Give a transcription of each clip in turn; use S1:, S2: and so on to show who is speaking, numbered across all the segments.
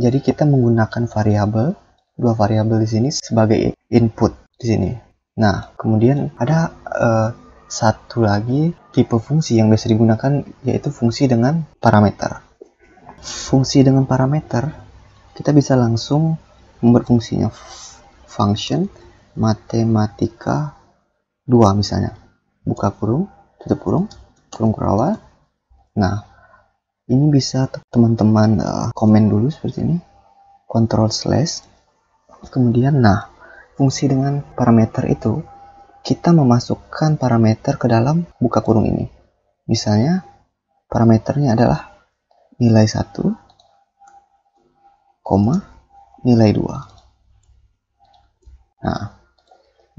S1: Jadi kita menggunakan dua variabel di sini sebagai input di sini. Nah, kemudian ada satu lagi tipe fungsi yang biasa digunakan, yaitu fungsi dengan parameter. Fungsi dengan parameter, kita bisa langsung membuat fungsinya function matematika 2 misalnya. Buka kurung, tutup kurung, kurung kurawal. Nah, ini bisa teman-teman komen dulu seperti ini. Ctrl/. Kemudian, nah, fungsi dengan parameter itu, kita memasukkan parameter ke dalam buka kurung ini. Misalnya, parameternya adalah nilai 1, nilai 2. Nah,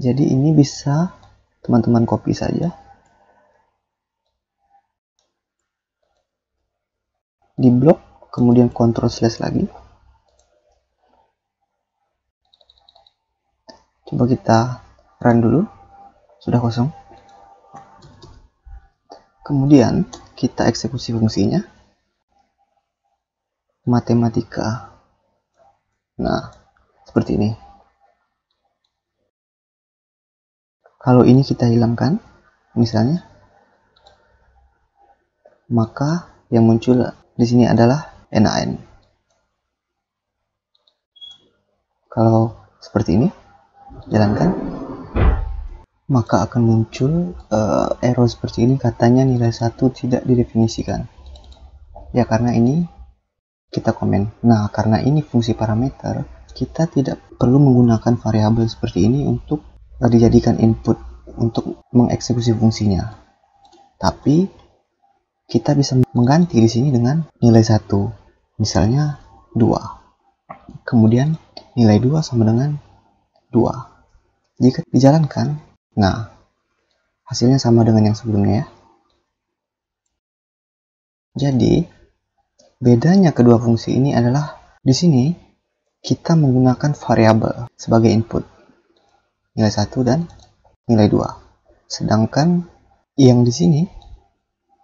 S1: jadi ini bisa teman-teman copy saja. Di blok, kemudian Ctrl/ lagi. Coba kita run dulu. Sudah kosong. Kemudian kita eksekusi fungsinya. Matematika. Nah, seperti ini. Kalau ini kita hilangkan, misalnya, maka yang muncul di sini adalah NaN. Kalau seperti ini, jalankan, maka akan muncul error seperti ini, katanya nilai 1 tidak didefinisikan. Ya, karena ini kita komen. Nah, karena ini fungsi parameter, kita tidak perlu menggunakan variabel seperti ini untuk dijadikan input untuk mengeksekusi fungsinya. Tapi kita bisa mengganti di sini dengan nilai 1, misalnya 2. Kemudian nilai 2 sama dengan 2. Jika dijalankan, nah, hasilnya sama dengan yang sebelumnya ya. Jadi, bedanya kedua fungsi ini adalah di sini kita menggunakan variabel sebagai input, nilai 1 dan nilai 2. Sedangkan yang di sini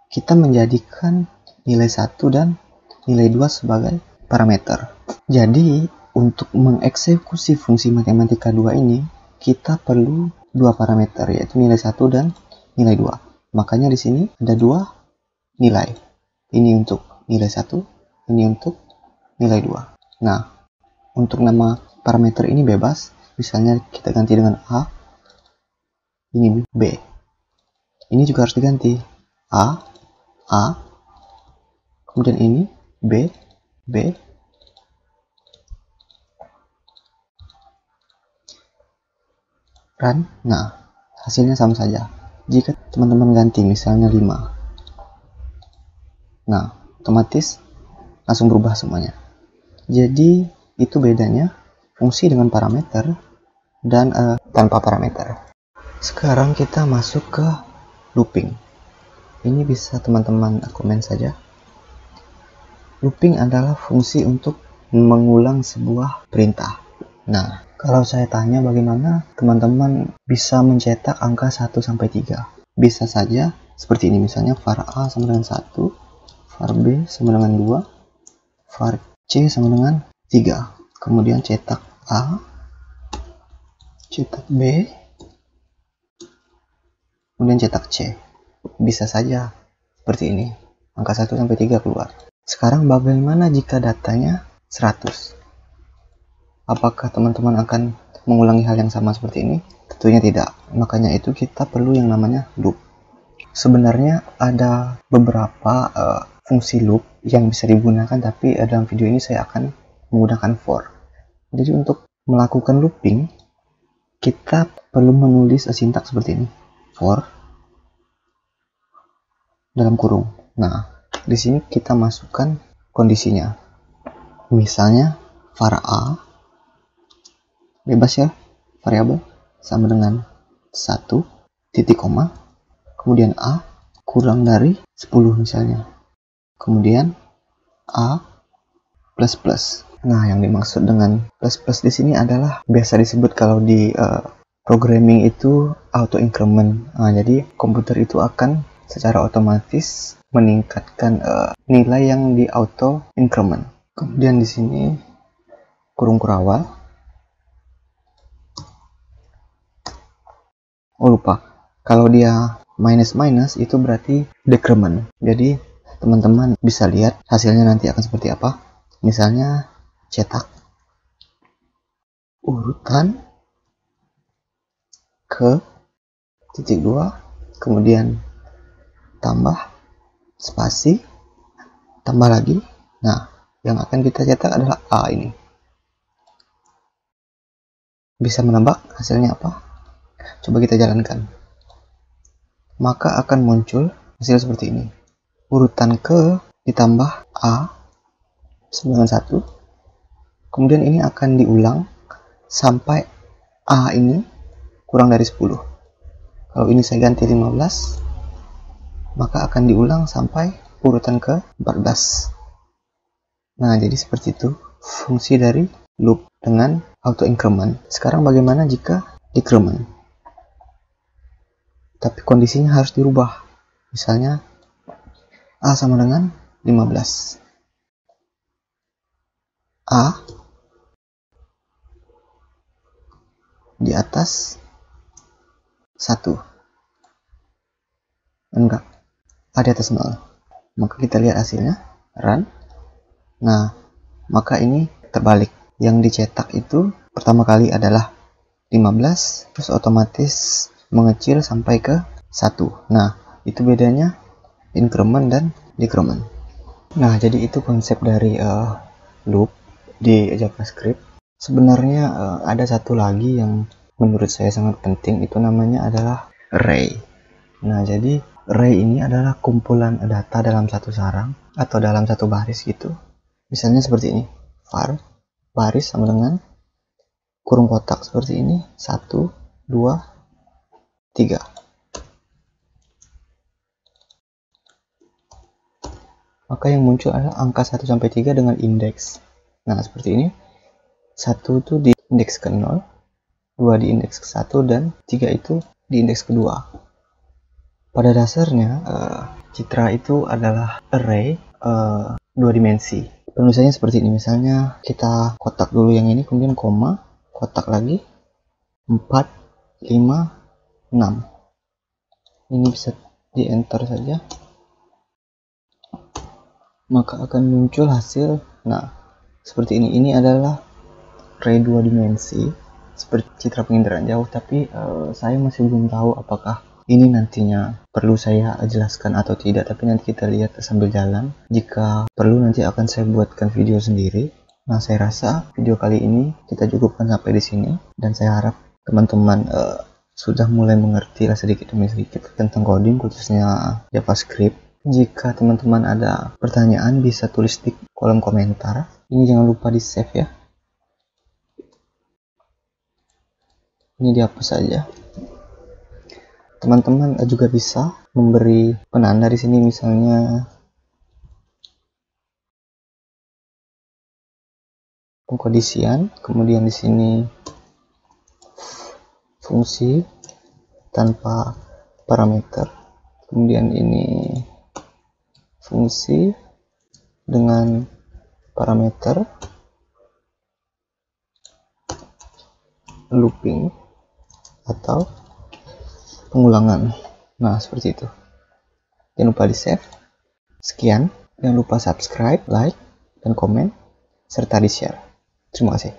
S1: kita menjadikan nilai 1 dan nilai 2 sebagai parameter. Jadi, untuk mengeksekusi fungsi matematika 2 ini, kita perlu dua parameter, yaitu nilai 1 dan nilai 2. Makanya di sini ada dua nilai. Ini untuk nilai 1, ini untuk nilai 2. Nah, untuk nama parameter ini bebas. Misalnya kita ganti dengan A, ini B. Ini juga harus diganti. A, kemudian ini B. Run. Nah, hasilnya sama saja. Jika teman-teman ganti misalnya 5, nah, otomatis langsung berubah semuanya. Jadi itu bedanya fungsi dengan parameter dan tanpa parameter. Sekarang kita masuk ke looping. Ini bisa teman-teman komen saja. Looping adalah fungsi untuk mengulang sebuah perintah. Nah, kalau saya tanya bagaimana teman-teman bisa mencetak angka 1-3, bisa saja seperti ini. Misalnya var A sama dengan 1, var B sama dengan 2, var C sama dengan 3. Kemudian cetak A, cetak B, kemudian cetak C. Bisa saja seperti ini. Angka 1-3 keluar. Sekarang bagaimana jika datanya 100? Apakah teman-teman akan mengulangi hal yang sama seperti ini? Tentunya tidak. Makanya itu kita perlu yang namanya loop. Sebenarnya ada beberapa fungsi loop yang bisa digunakan, tapi dalam video ini saya akan menggunakan for. Jadi untuk melakukan looping, kita perlu menulis sintaks seperti ini. For dalam kurung. Nah, di sini kita masukkan kondisinya. Misalnya var A, bebas ya, variabel sama dengan 1, titik koma, kemudian A kurang dari 10 misalnya, kemudian A plus plus. Nah, yang dimaksud dengan plus plus di sini adalah biasa disebut kalau di programming itu auto increment. Nah, jadi komputer itu akan secara otomatis meningkatkan nilai yang di auto increment. Kemudian di sini kurung kurawal. Oh lupa, kalau dia minus itu berarti decrement. Jadi teman-teman bisa lihat hasilnya nanti akan seperti apa. Misalnya cetak urutan ke titik 2, kemudian tambah spasi, tambah lagi. Nah, yang akan kita cetak adalah A ini. Bisa menebak hasilnya apa? Coba kita jalankan. Maka akan muncul hasil seperti ini. Urutan ke ditambah A sama dengan 1. Kemudian ini akan diulang sampai A ini kurang dari 10. Kalau ini saya ganti 15, maka akan diulang sampai urutan ke 14. Nah, jadi seperti itu fungsi dari loop dengan auto increment. Sekarang bagaimana jika decrement? Tapi kondisinya harus dirubah. Misalnya A sama dengan 15. A di atas 1. Enggak, A di atas 0. Maka kita lihat hasilnya, run. Nah, maka ini terbalik. Yang dicetak itu pertama kali adalah 15, terus otomatis mengecil sampai ke 1. Nah, itu bedanya increment dan decrement. Nah, jadi itu konsep dari loop di JavaScript. Sebenarnya ada satu lagi yang menurut saya sangat penting, itu namanya adalah array. Nah, jadi array ini adalah kumpulan data dalam satu sarang atau dalam satu baris gitu. Misalnya seperti ini, var baris sama dengan kurung kotak seperti ini, 1, 2, 3. Maka yang muncul adalah angka 1 sampai 3 dengan indeks. Nah, seperti ini. 1 itu di indeks ke 0, 2 di indeks ke 1, dan 3 itu di indeks kedua. Pada dasarnya, citra itu adalah array 2 dimensi. Penulisannya seperti ini. Misalnya kita kotak dulu yang ini, kemudian koma, kotak lagi, 4, 5, 6. Ini bisa di enter saja. Maka akan muncul hasil. Nah, seperti ini. Ini adalah array 2 dimensi seperti citra penginderaan jauh, tapi saya masih belum tahu apakah ini nantinya perlu saya jelaskan atau tidak, tapi nanti kita lihat sambil jalan. Jika perlu nanti akan saya buatkan video sendiri. Nah, saya rasa video kali ini kita cukupkan sampai di sini, dan saya harap teman-teman sudah mulai mengerti lah sedikit demi sedikit tentang coding, khususnya JavaScript. Jika teman-teman ada pertanyaan bisa tulis di kolom komentar. Ini jangan lupa di save ya. Ini dihapus saja. Teman-teman juga bisa memberi penanda di sini, misalnya pengkondisian, kemudian di sini fungsi tanpa parameter, kemudian ini fungsi dengan parameter, looping atau pengulangan. Nah, seperti itu. Jangan lupa di save. Sekian. Jangan lupa subscribe, like, dan komen, serta di share. Terima kasih.